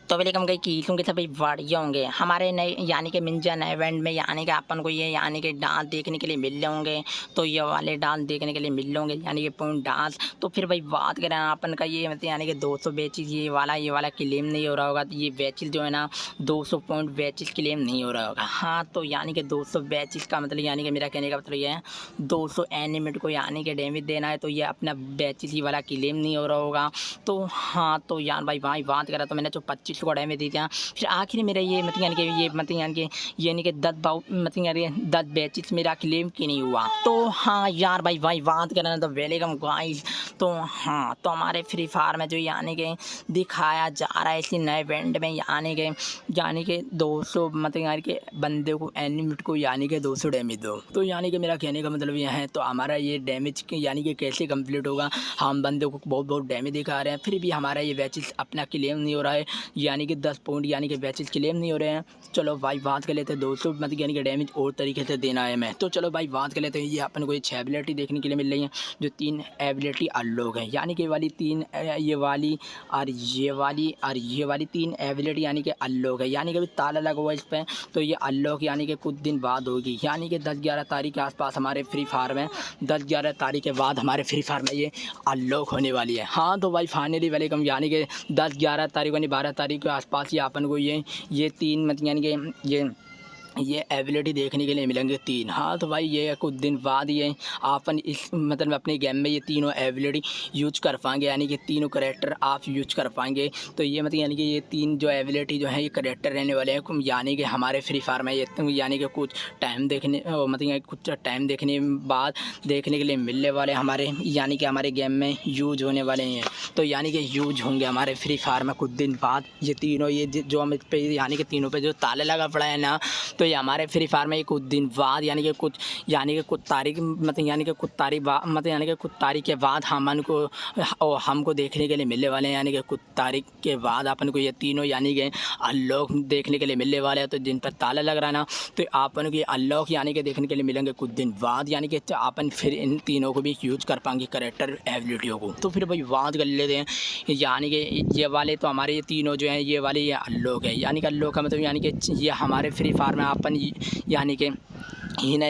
तो वेलकम गई कीसूँ के सभी बढ़िया होंगे हमारे नए यानी कि मिंजन इवेंट में यानी कि अपन को ये यानी कि डांस देखने के लिए मिल रहे होंगे। तो ये वाले डांस देखने के लिए मिल रहे होंगे यानी कि पॉइंट डांस। तो फिर भाई बात करें अपन का ये मतलब यानी कि 200 बैचेस ये वाला क्लेम नहीं हो रहा होगा। तो ये बैचेस जो है ना 200 पॉइंट बैचेस क्लेम नहीं हो रहा होगा। हाँ तो यानी कि 200 बैचेस का मतलब यानी कि मेरा कहने का मतलब ये है 200 एनिमेट को यानी कि डैमेज देना है। तो ये अपना बैचेस ही वाला क्लेम नहीं हो रहा होगा। तो हाँ तो यार भाई बात करा तो मैंने जो 25 को डैमेज दी थी। फिर आखिर मेरा ये मतलब यानी कि ये मतलब यानी कि ये नहीं कि 10 मतलब यानी 10 बैचेस मेरा क्लेम क्यों नहीं हुआ। तो हाँ यार भाई बात करना तो वेलकम गाइस। तो हाँ तो हमारे फ्री फायर में जो यानी कि दिखाया जा रहा है इसी नए इवेंट में यानी कि 200 मतलब यानी कि बंदे को एनिमेट को यानी कि 200 डैमेज दो। तो यानी कि मेरा कहने का मतलब यह है तो हमारा ये डैमेज यानी कि कैसे कंप्लीट होगा। हम बंदे को बहुत डैमेज दिखा रहे हैं फिर भी हमारा ये बैचेस अपना क्लेम नहीं हो रहा है यानी कि 10 पॉइंट यानी कि बैचेस क्लेम नहीं हो रहे हैं। चलो भाई बात कर लेते हैं 200 मतलब यानी कि डैमेज और तरीके से देना है मैं। तो चलो भाई बात कर लेते हैं। ये अपन को ये 6 एबिलिटी देखने के लिए मिल रही है जो 3 एबिलिटी अनलॉक है यानी कि ये वाली 3 ये वाली और ये वाली 3 एबिलिटी यानी कि अनलॉक है यानी कि अभी ताला लगा हुआ इस पर। तो ये अनलॉक यानी कि कुछ दिन बाद होगी यानी कि 10-11 तारीख के आसपास हमारे फ्री फायर में 10-11 तारीख के बाद हमारे फ्री फायर में ये अनलॉक होने वाली है। हाँ तो भाई फाइनली वेलकम यानी कि 10-11 तारीख यानी 12 तारीख के आसपास ही अपन को ये 3 मतलब यानी कि ये एबिलिटी देखने के लिए मिलेंगे 3। हाँ तो भाई ये कुछ दिन बाद ये अपन इस मतलब अपने गेम में ये तीनों एबिलिटी यूज कर पाएंगे यानी कि तीनों करेक्टर आप यूज कर पाएंगे। तो ये मतलब यानी कि ये 3 जो एबिलिटी जो है ये करेक्टर रहने वाले हैं यानी कि हमारे फ्री फायर में ये यानी कि कुछ टाइम देखने मतलब कुछ टाइम देखने बाद देखने के लिए मिलने वाले हमारे यानी कि हमारे गेम में यूज होने वाले हैं। तो यानी कि यूज होंगे हमारे फ्री फायर में कुछ दिन बाद ये तीनों ये जो हम इस पे यानी कि तीनों पे जो ताला लगा पड़ा है ना। तो ये हमारे फ्री फायर में कुछ दिन बाद यानी कि कुछ तारीख मतलब यानी कि कुछ तारीख मतलब यानी कि कुछ तारीख के बाद हमको देखने के लिए मिलने वाले हैं यानी कि कुछ तारीख के बाद अपन को ये तीनों यानी कि अनलॉक देखने के लिए मिलने वाले हैं। तो जिन पर ताला लग रहा है ना तो अपन को ये अनलॉक यानी कि देखने के लिए मिलेंगे कुछ दिन बाद यानी कि अपन फिर इन तीनों को भी यूज कर पाएंगे करेक्टर एबिलिटियों को। तो फिर भाई बात कर लेते हैं यानी कि ये वाले तो हमारे ये तीनों जो हैं ये वाले ये अनलॉक है यानी कि अनलॉक का मतलब यानी कि ये हमारे फ्री फायर में अपन यानी कि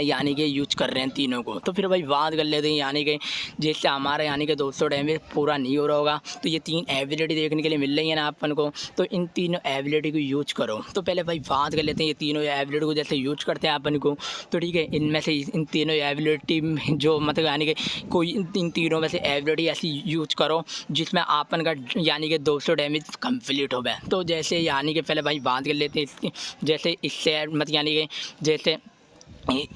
यानी कि यूज कर रहे हैं तीनों को। तो फिर भाई बात कर लेते हैं यानी कि जैसे हमारा यानी कि 200 डैमेज पूरा नहीं हो रहा होगा। तो ये 3 एबिलिटी देखने के लिए मिल रही है ना अपन को। तो इन तीनों एबिलिटी को यूज करो। तो पहले भाई बात कर लेते हैं ये तीनों एबिलिटी को जैसे यूज करते हैं अपन को। तो ठीक है इनमें से इन तीनों एबिलिटी जो मतलब यानी कि कोई इन तीनों में से एबिलिटी ऐसी यूज करो जिसमें अपन का यानी कि 200 डैमेज कंप्लीट हो गए। तो जैसे यानी कि पहले भाई बात कर लेते हैं इसकी जैसे इससे मतलब यानी कि जैसे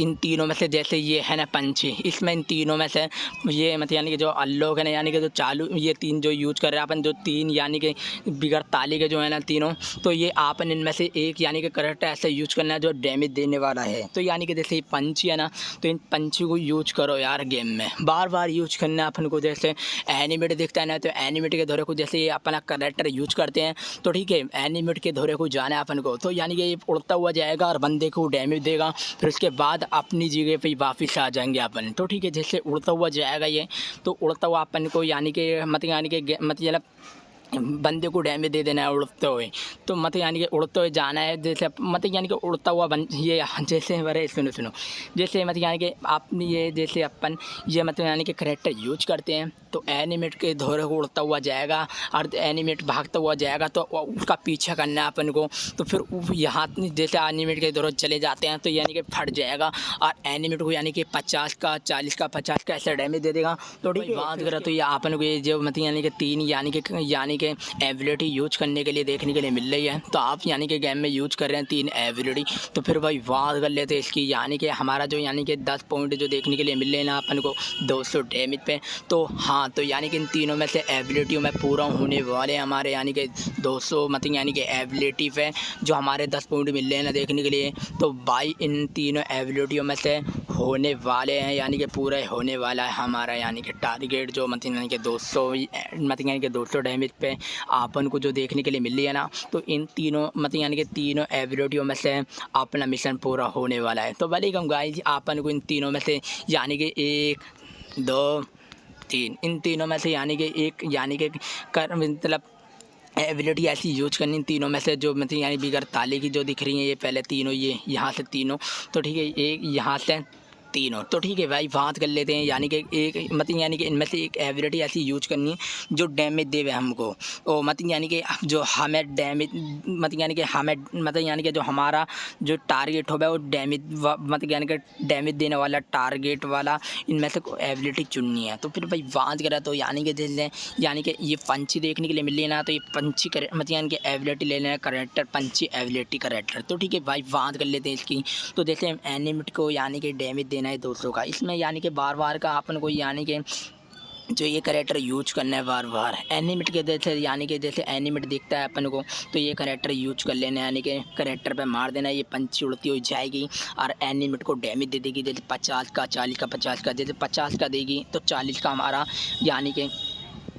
इन तीनों में से जैसे ये है ना पंछी इसमें इन तीनों में से ये मतलब यानी कि जो अनलॉक है ना यानी कि जो चालू ये 3 जो यूज कर रहे हैं अपन जो 3 यानी कि बिगड़ ताली के जो है ना तीनों। तो ये आपन इनमें से एक यानी कि करेक्टर ऐसा यूज करना है जो डैमेज देने वाला है। तो यानी कि जैसे ये पंछी है ना तो इन पंछी को यूज करो यार गेम में बार यूज करना है अपन को। जैसे एनिमेट दिखता है ना तो एनिमेट के दौरे को जैसे ये अपना करेक्टर यूज करते हैं। तो ठीक है एनिमेट के दौरे को जाना है अपन को। तो यानी कि ये उड़ता हुआ जाएगा और बंदे को डैमेज देगा फिर उसके बाद अपनी जगह पे वापस आ जाएंगे अपन। तो ठीक है जैसे उड़ता हुआ जाएगा ये तो उड़ता हुआ अपन को यानी कि मतलब बंदे को डैमेज दे देना है उड़ते हुए। तो मतलब यानी कि उड़ते हुए जाना है जैसे मतलब यानी कि उड़ता हुआ ये जैसे अरे सुनो जैसे मतलब यानी कि आप ये जैसे अपन ये मतलब यानी कि करेक्टर यूज करते हैं। तो एनिमेट के दौरे को उड़ता हुआ जाएगा और एनिमेट भागता हुआ जाएगा तो उसका पीछा करना है अपन को। तो फिर यहाँ जैसे एनिमेट के दौरे चले जाते हैं तो यानी कि फट जाएगा और एनिमेट को यानी कि 50 का 40 का 50 का ऐसा डैमेज दे देगा। तो ठीक बात करें तो ये अपन को ये जो मतलब यानी कि 3 यानी कि एबिलिटी यूज करने के लिए देखने के लिए मिल रही है। तो आप यानी कि गेम में यूज कर रहे हैं 3 एबिलिटी। तो फिर भाई बात कर लेते हैं इसकी यानी कि हमारा जो यानी कि 10 पॉइंट जो देखने के लिए मिल रहे हैं ना अपन को 200 डैमेज पे। तो हाँ तो यानी कि इन तीनों में से एबिलिटियों में पूरा होने वाले हमारे यानी कि 200 मतलब यानी कि एबिलिटी पे जो हमारे 10 पॉइंट मिल रहे हैं ना देखने के लिए। तो भाई इन तीनों एबिलिटियों में से होने वाले हैं यानी कि पूरा होने वाला है हमारा यानी कि टारगेट जो मतलब यानी कि 200 मतलब यानी कि 200 डैमेज पे अपन को जो देखने के लिए मिल रही है ना। तो इन तीनों मतलब यानी कि तीनों एबिलिटियों में से अपना मिशन पूरा होने वाला है। तो वेलकम गाइस अपन को इन तीनों में से यानी कि 1 2 3 इन तीनों में से यानी कि एक यानी कि मतलब एबिलिटी ऐसी यूज करनी तीनों में से जो मतलब यानी बिगर ताले की जो दिख रही हैं ये पहले तीनों, ये यहाँ से तीनों, तो ठीक है एक यहाँ से तीनों, तो ठीक है भाई बात कर लेते हैं। यानी कि एक मतलब यानी कि इनमें से एक एबिलिटी ऐसी यूज करनी है जो डैमेज देवे हमको, और मतलब यानी कि जो हमें डैमेज मतलब यानी कि हमें मतलब यानी कि जो हमारा जो टारगेट होगा वो डैमेज मतलब यानी कि डैमेज देने वाला टारगेट वाला इनमें से कोई एबिलिटी चुननी है। तो फिर भाई बात करें तो यानी कि जैसे यानी कि ये पंछी देखने के लिए मिल लेना, तो ये पंछी मतलब यानी कि एबिलिटी ले लेना करेक्टर, पंछी एबिलिटी करेक्टर। तो ठीक है भाई बात कर लेते हैं इसकी। तो जैसे एनिमेट को यानी कि डैमेज देना है 200 का, इसमें यानी कि बार बार का अपन को यानी कि जो ये करेक्टर यूज करना है बार बार एनिमेट के जैसे, यानी कि जैसे एनिमेट दिखता है अपन को तो ये करेक्टर यूज कर लेना है, यानी कि करेक्टर पे मार देना, ये पंछी उड़ती हुई जाएगी और एनिमेट को डैमेज दे देगी। जैसे 50 का, 40 का, 50 का, जैसे 50 का देगी तो 40 का हमारा यानी कि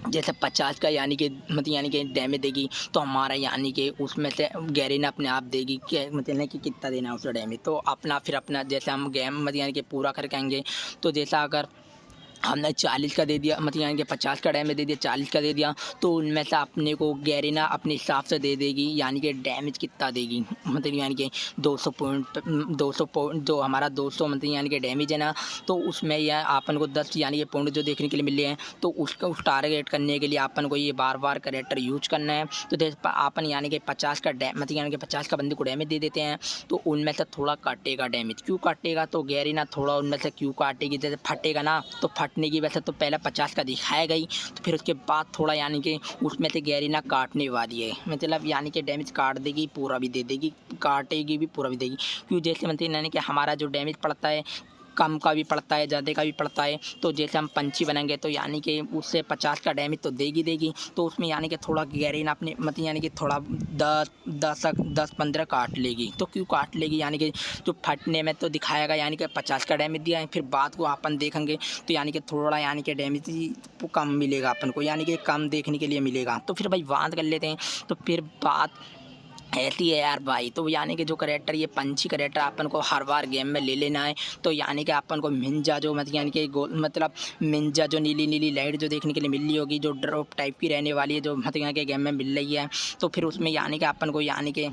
जैसे 50 का यानी कि मतलब यानी कि डैमेज देगी तो हमारा यानी कि उसमें से गैरिना अपने आप देगी कि मतलब कि कितना देना है उसका डैमेज। तो अपना फिर अपना जैसे हम गेम मतलब यानी कि पूरा करके आएंगे, तो जैसा अगर हमने 40 का दे दिया मतलब यानी कि 50 का डैमेज दे दिया, 40 का दे दिया, तो उनमें से अपने को गैरिना अपने हिसाब से दे देगी यानी कि डैमेज कितना देगी, मतलब यानी कि 200 पॉइंट जो हमारा 200 मतलब यानी कि डैमेज है ना, तो उसमें यह अपन को 10 यानी कि पॉइंट जो देखने के लिए मिले हैं, तो उसका उस टारगेट करने के लिए अपन को ये बार बार करेक्टर यूज करना है। तो जैसे अपन यानी कि 50 का मतलब यानी कि 50 का बंदे को डैमेज दे देते हैं, तो उनमें से थोड़ा काटेगा डैमेज। क्यों काटेगा, तो गैरिना थोड़ा उनमें से क्यों काटेगी, जैसे फटेगा ना तो फटने की वैसे तो पहले 50 का दिखाया गई, तो फिर उसके बाद थोड़ा यानी कि उसमें से गैरिना काटने वाली है, मतलब यानी कि डैमेज काट देगी पूरा भी दे देगी, काटेगी भी पूरा भी देगी। क्यों, जैसे मतलब यानी कि हमारा जो डैमेज पड़ता है कम का भी पड़ता है, ज़्यादा का भी पड़ता है, तो जैसे हम पंछी बनेंगे तो यानी कि उससे 50 का डैमेज तो देगी, तो उसमें यानी कि थोड़ा गैरिना अपने मतलब यानी कि थोड़ा 10-15 काट लेगी। तो क्यों काट लेगी, यानी कि जो फटने में तो दिखाएगा यानी कि 50 का डैमेज दिया है, फिर बात को अपन देखेंगे तो यानी कि थोड़ा यानी कि डैमेज कम मिलेगा अपन को, यानी कि कम देखने के लिए मिलेगा। तो फिर भाई बात कर लेते हैं, तो फिर बात ऐसी है यार भाई। तो यानी कि जो करेक्टर ये पंछी करेक्टर अपन को हर बार गेम में ले लेना है, तो यानी कि अपन को मिंजा जो मतलब यानी कि मतलब मिंजा जो नीली नीली लाइट जो देखने के लिए मिल रही होगी, जो ड्रॉप टाइप की रहने वाली है, जो मतलब यहाँ के गेम में मिल रही है, तो फिर उसमें यानी कि अपन को यानी कि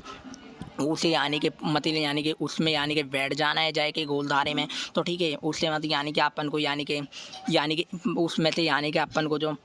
उसे यानी कि मतलब यानी कि उसमें यानी कि बैठ जाना है जाए कि गोलधारे में, तो ठीक है उससे मतलब यानी कि अपन को यानी कि उसमें से यानी कि अपन को जो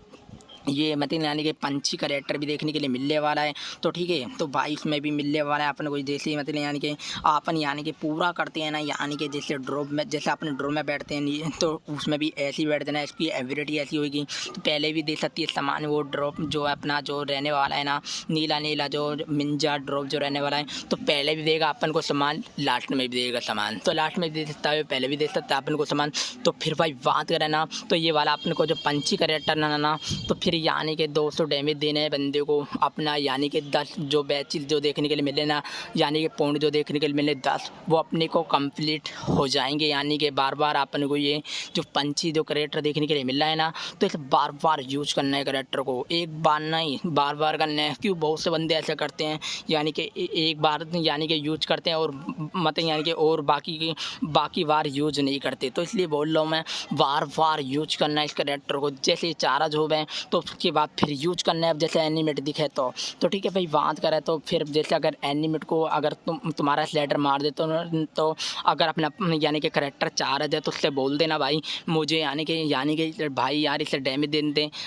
ये मतलब यानी कि पंछी करेक्टर भी देखने के लिए मिलने वाला है। तो ठीक है, तो भाई इसमें भी मिलने वाला है अपन को, जैसे मतलब यानी कि अपन यानी कि पूरा करते हैं ना, यानी कि जैसे ड्रॉप में जैसे अपने ड्रॉप में बैठते हैं तो उसमें भी ऐसे ही बैठ देना, इसकी एबिलिटी ऐसी होगी। तो पहले भी दे सकती है सामान, वो ड्रॉप जो है अपना जो रहने वाला है ना नीला नीला जो मिंजा ड्रॉप जो रहने वाला है, तो पहले भी देगा अपन को सामान, लास्ट में भी देगा सामान, तो लास्ट में भी दे सकता है, पहले भी दे सकता है अपन को सामान। तो फिर भाई बात करें ना, तो ये वाला अपन को जो पंछी करेक्टर ना तो फिर यानी कि 200 डैमेज देने हैं बंदे को अपना, यानी कि 10 जो बैचेस जो देखने के लिए मिले ना, यानी कि पॉइंट जो देखने के लिए मिले 10, वो अपने को कंप्लीट हो जाएंगे। यानी कि बार बार अपन को ये जो पंछी जो करेक्टर देखने के लिए मिल रहा है ना, तो इसे बार बार यूज करना है करेक्टर को, एक बार नहीं बार बार करना है। क्यों, बहुत से बंदे ऐसे करते हैं यानी कि एक बार यानी कि यूज करते हैं और मतलब यानी कि और बाकी बार यूज नहीं करते। तो इसलिए बोल रहा हूँ मैं, बार बार यूज करना है इस करेक्टर को, जैसे चारा जो है तो उसके बाद फिर यूज करना है। अब जैसे एनिमेट दिखे तो ठीक है भाई बात करें, तो फिर जैसे अगर एनिमेट को अगर तुम्हारा स्लाइडर मार दे तो अगर अपना यानी कि करेक्टर चाह रहे थे तो उससे बोल देना भाई मुझे यानी कि भाई यार इसे डैमेज दे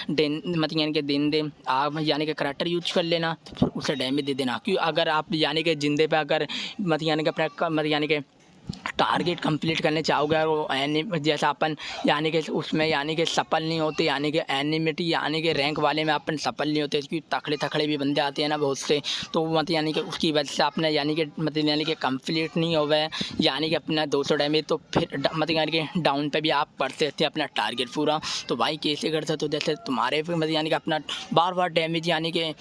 मतलब यानी कि दे आप यानी कि करेक्टर यूज कर लेना, तो फिर उसे डैमेज दे देना। क्यों, अगर आप यानी कि जिंदे पे अगर मतलब यानी कि अपना मतलब यानी कि टारगेट कंप्लीट करने चाहोगे और वो जैसा अपन यानी कि उसमें यानी कि सफल नहीं होते, यानी कि एनिमिटी यानी कि रैंक वाले में अपन सफल नहीं होते, क्योंकि तकड़े भी बंदे आते हैं ना बहुत से, तो मतलब यानी कि उसकी वजह से अपने यानी कि मतलब यानी कि कंप्लीट नहीं हो गए यानी कि अपना 200 डैमेज, तो फिर मतलब यानी कि डाउन पे भी आप करते थे अपना टारगेट पूरा। तो भाई कैसे करते, तो जैसे तुम्हारे मतलब यानी कि अपना बार बार डैमेज यानी कि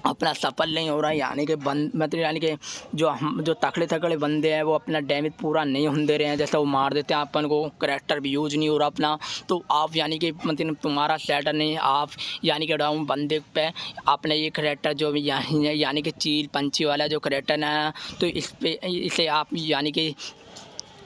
अपना सफल नहीं हो रहा है, यानी कि मतलब यानी कि जो तकड़े बंदे हैं वो अपना डैमेज पूरा नहीं होने दे रहे हैं, जैसे वो मार देते हैं अपन को, करेक्टर भी यूज नहीं हो रहा अपना। तो आप यानी कि मतलब तुम्हारा स्लेटर नहीं, आप यानी कि डाउन बंदे पे अपने ये करेक्टर जो भी यानी कि चील पंछी वाला जो करेक्टर है, तो इसे आप यानी कि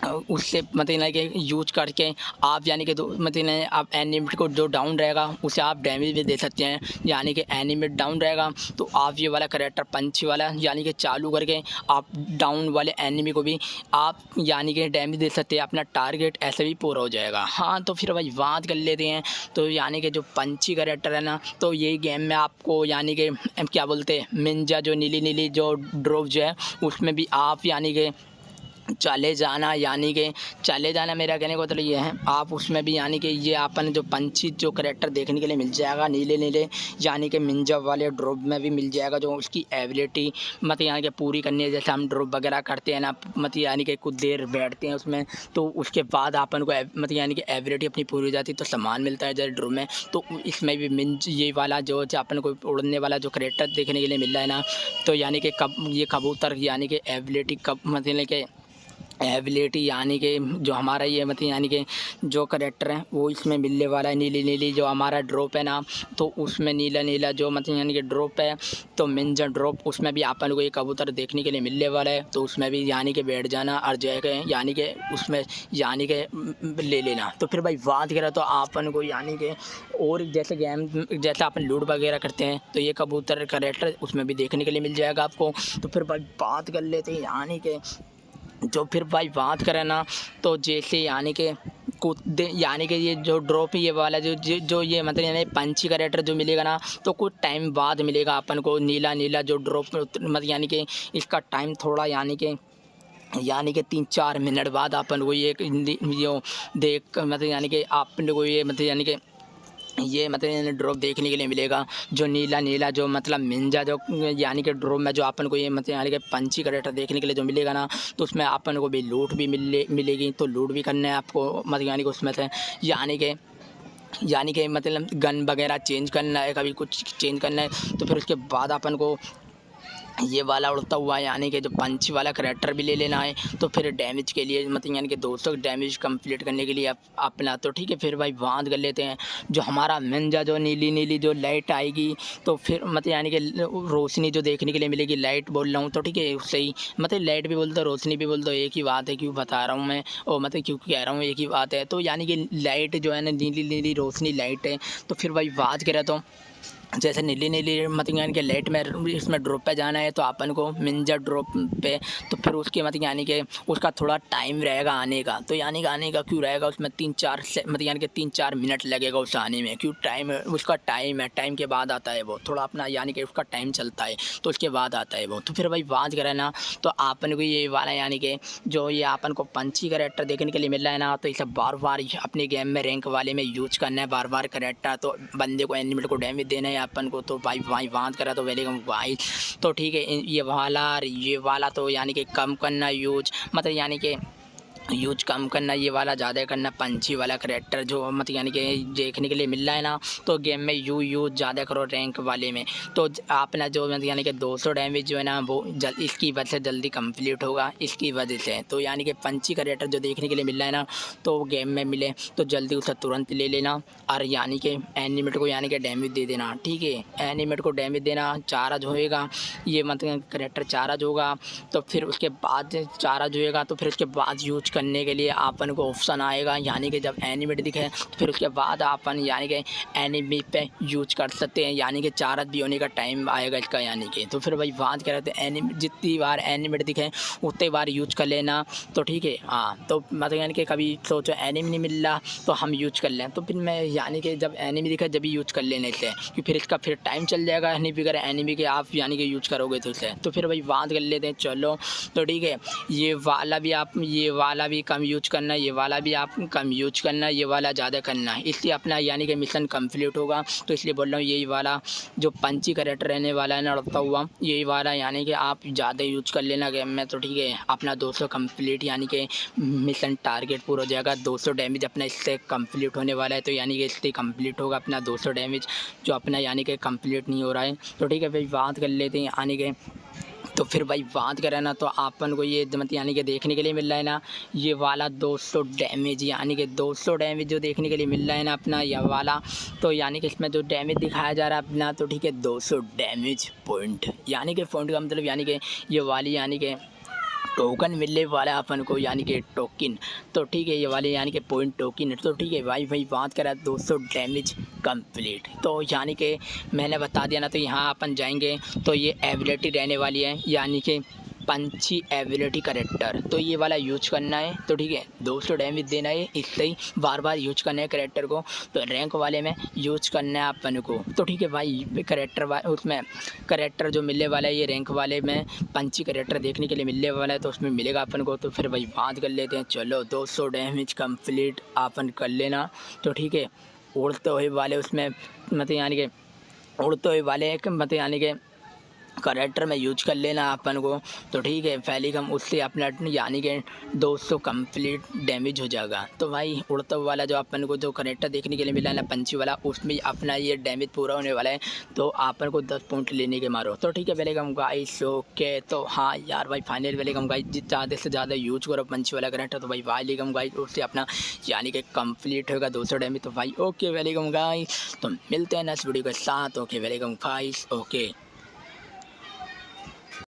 उससे मतलब है कि यूज़ करके आप यानी कि मतलब है आप एनिमेट को जो डाउन रहेगा उसे आप डैमेज भी दे सकते हैं। यानी कि एनिमेट डाउन रहेगा तो आप ये वाला करैक्टर पंछी वाला यानी कि चालू करके आप डाउन वाले एनिमी को भी आप यानी कि डैमेज दे सकते हैं, अपना टारगेट ऐसे भी पूरा हो जाएगा। हाँ, तो फिर भाई बात कर लेते हैं। तो यानी कि जो पंछी करैक्टर है ना, तो यही गेम में आपको यानी कि क्या बोलते हैं निंजा जो नीली जो ड्रॉप जो है उसमें भी आप यानी कि चले जाना, यानी कि चले जाना मेरा कहने का मतलब ये है आप उसमें भी यानी कि ये अपन जो पंछी जो करैक्टर देखने के लिए मिल जाएगा नीले यानी कि निंजा वाले ड्रॉप में भी मिल जाएगा, जो उसकी एबिलिटी मतलब यानी कि पूरी करनी है। जैसे हम ड्रॉप वगैरह करते हैं ना, मतलब यानी कि कुछ देर बैठते हैं उसमें, तो उसके बाद अपन को मतलब यानी कि एबिलिटी अपनी पूरी हो जाती है तो सामान मिलता है जैसे ड्रॉप में। तो इसमें भी ये वाला जो अपन को उड़ने वाला जो करैक्टर देखने के लिए मिल रहा है ना, तो यानी कि कब ये कबूतर यानी कि एबिलिटी कब मतलब कि एबिलिटी यानी कि जो हमारा ये मतलब यानी कि जो करैक्टर है वो इसमें मिलने वाला है। नीली जो हमारा ड्रॉप है ना, तो उसमें नीला जो मतलब यानी कि ड्रॉप है, तो निंजा ड्रॉप उसमें भी अपन को ये कबूतर देखने के लिए मिलने वाला है। तो उसमें भी यानी कि बैठ जाना और जो है यानी कि उसमें यानी कि ले लेना। तो फिर भाई बात करें तो अपन को यानी कि और जैसे गेम जैसे अपन लूट वगैरह करते हैं तो ये कबूतर करैक्टर उसमें भी देखने के लिए मिल जाएगा आपको। तो फिर भाई बात कर लेते हैं यानी कि जो फिर भाई बात करें ना, तो जैसे यानी कि कुछ यानी कि ये जो ड्रॉप ये वाला जो ये मतलब यानी पंछी करैक्टर जो मिलेगा ना, तो कुछ टाइम बाद मिलेगा अपन को नीला जो ड्रॉप मतलब यानी कि इसका टाइम थोड़ा यानी कि 3-4 मिनट बाद अपन को ये जो देख मतलब यानी कि अपन को ये मतलब ये मतलब ड्रॉप देखने के लिए मिलेगा। जो नीला जो मतलब निंजा जो यानी कि ड्रॉप में जो अपन को ये मतलब यानी कि पंछी करैक्टर देखने के लिए जो मिलेगा ना, तो उसमें अपन को भी लूट भी मिलेगी। तो लूट भी करना है आपको मतलब यानी कि उसमें से यानी कि मतलब गन वगैरह चेंज करना है, कभी कुछ चेंज करना है। तो फिर उसके बाद अपन को ये वाला उड़ता हुआ यानी कि जो पंछी वाला करैक्टर भी ले लेना है। तो फिर डैमेज के लिए मतलब यानी कि 200 डैमेज कंप्लीट करने के लिए अपना तो ठीक है। फिर भाई बात कर लेते हैं जो हमारा निंजा जो नीली जो लाइट आएगी, तो फिर मतलब यानी कि रोशनी जो देखने के लिए मिलेगी, लाइट बोल रहा हूँ तो ठीक है, उससे ही मतलब लाइट भी बोलते रोशनी भी बोलते एक ही बात है, क्यों बता रहा हूँ मैं और मतलब क्यों कह रहा हूँ एक ही बात है। तो यानी कि लाइट जो है ना नीली रोशनी लाइट है। तो फिर भाई बात करें तो जैसे नीली मतलब यानी कि लाइट में इसमें ड्रॉप पे जाना है तो अपन को निंजा ड्रॉप पे, तो फिर उसके मतलब यानी कि उसका थोड़ा टाइम रहेगा आने का। तो यानी कि आने का क्यों रहेगा उसमें 3-4 से मतलब यानी कि 3-4 मिनट लगेगा उस आने में, क्यों टाइम उसका टाइम है, टाइम के बाद आता है वो थोड़ा अपना यानी कि उसका टाइम चलता है तो उसके बाद आता है वो। तो फिर भाई बात करें ना, तो अपन को ये वाला यानी कि जो ये अपन को पंछी करैक्टर देखने के लिए मिल रहा है ना, तो इसे बार बार अपने गेम में रैंक वाले में यूज करना है बार बार करैक्टर, तो बंदे को एनिमेट को डैमेज देना है अपन को। तो भाई बात करा तो वेलकम भाई, तो ठीक है ये वाला तो यानी कि कम करना यूज मतलब यानी कि यूज कम करना, ये वाला ज़्यादा करना। पंछी वाला करैक्टर जो मतलब यानी कि देखने के लिए मिल रहा है ना, तो गेम में यूज ज़्यादा करो रैंक वाले में। तो अपना जो मतलब यानी कि 200 डैमेज जो है ना वो इसकी वजह से जल्दी कंप्लीट होगा इसकी वजह से। तो यानी कि पंछी करैक्टर जो देखने के लिए मिल रहा है ना, तो गेम में मिले तो जल्दी उसे तुरंत ले लेना और यानी कि एनिमेट को यानी कि डैमेज दे देना। ठीक है, एनिमेट को डैमेज देना, चार्ज होएगा ये मतलब करैक्टर चार्ज होगा। तो फिर उसके बाद चार्ज होएगा तो फिर उसके बाद यूज करने के लिए अपन को ऑप्शन आएगा, यानी कि जब एनिमेट दिखे तो फिर उसके बाद अपन यानी कि एनिमी पे यूज कर सकते हैं, यानी कि चार्ज भी होने का टाइम आएगा इसका यानी कि। तो फिर भाई बात करें तो एनिमी जितनी बार एनिमेट दिखे उतनी बार यूज कर लेना। तो ठीक है, हाँ तो मतलब यानी कि कभी सोचो एनिमी नहीं मिल रहा तो हम यूज कर लें, तो फिर मैं यानी कि जब एनिमी दिखे जब भी यूज कर लेने से, क्योंकि फिर इसका फिर टाइम चल जाएगा नहीं बिगड़ एनिमी के आप यानी कि यूज करोगे तो उसे। तो फिर भाई बात कर लेते हैं चलो। तो ठीक है, ये वाला भी कम यूज करना, ये वाला भी आप कम यूज करना, ये वाला ज़्यादा करना, इसलिए अपना यानी कि मिशन कंप्लीट होगा। तो इसलिए बोल रहा हूँ यही वाला जो पंछी करैक्टर रहने वाला है ना उड़ता हुआ, यही वाला यानी कि आप ज़्यादा यूज कर लेना गेम में। तो ठीक है, अपना 200 कंप्लीट यानी कि मिशन टारगेट पूरा हो जाएगा। 200 डैमेज अपना इससे कंप्लीट होने वाला है, तो यानी कि इससे कंप्लीट होगा अपना 200 डैमेज जो अपना यानी कि कंप्लीट नहीं हो रहा है। तो ठीक है भाई बात कर लेते हैं यानी कि। तो फिर भाई बात करें ना, तो अपन को ये मतलब यानी कि देखने के लिए मिल रहा है ना ये वाला 200 डैमेज, यानी कि 200 डैमेज जो देखने के लिए मिल रहा है ना अपना यह वाला, तो यानी कि इसमें जो डैमेज दिखाया जा रहा है अपना, तो ठीक है 200 डैमेज पॉइंट, यानी कि पॉइंट का मतलब यानी कि ये वाली यानी कि टोकन मिलने वाला है अपन को यानी कि टोकन। तो ठीक है, ये वाले यानी कि पॉइंट टोकन। तो ठीक है भाई भाई बात करा 200 डैमेज कंप्लीट। तो यानी कि मैंने बता दिया ना, तो यहाँ अपन जाएंगे तो ये एबिलिटी रहने वाली है यानी कि पंछी एबिलिटी करेक्टर। तो ये वाला यूज करना है। तो ठीक है 200 डैमेज देना है, इससे ही बार बार यूज करना है करेक्टर को। तो रैंक वाले में यूज करना है अपन को। तो ठीक है भाई करेक्टर उसमें करेक्टर जो मिलने वाला है ये रैंक वाले में पंछी करेक्टर देखने के लिए मिलने वाला है, तो उसमें मिलेगा अपन को। तो फिर भाई बात कर लेते हैं। चलो 200 डैमेज कंप्लीट अपन कर लेना। तो ठीक है उड़ते हुए वाले उसमें मतलब यानी कि उड़ते हुए वाले मतलब यानी कि करेक्टर में यूज कर लेना अपन को। तो ठीक है पहले हम उससे अपना यानी कि 200 कंप्लीट डैमेज हो जाएगा। तो भाई उड़ता वाला जो अपन को जो करेक्टर देखने के लिए मिला ना पंछी वाला, उसमें अपना ये डैमेज पूरा होने वाला है। तो अपन को 10 पॉइंट लेने के मारो। तो ठीक है वेलकम गाइस। ओके तो हाँ यार भाई फाइनल वेलकम गाइस, ज़्यादा से ज़्यादा यूज करो पंछी वाला करेक्टर। तो भाई वेलकम गाइस, उससे अपना यानी कि कंप्लीट होगा 200 डैमेज। तो भाई ओके वेलकम गाइस, तो मिलते हैं नेक्स्ट वीडियो के साथ। Okay welcome guys. ओके।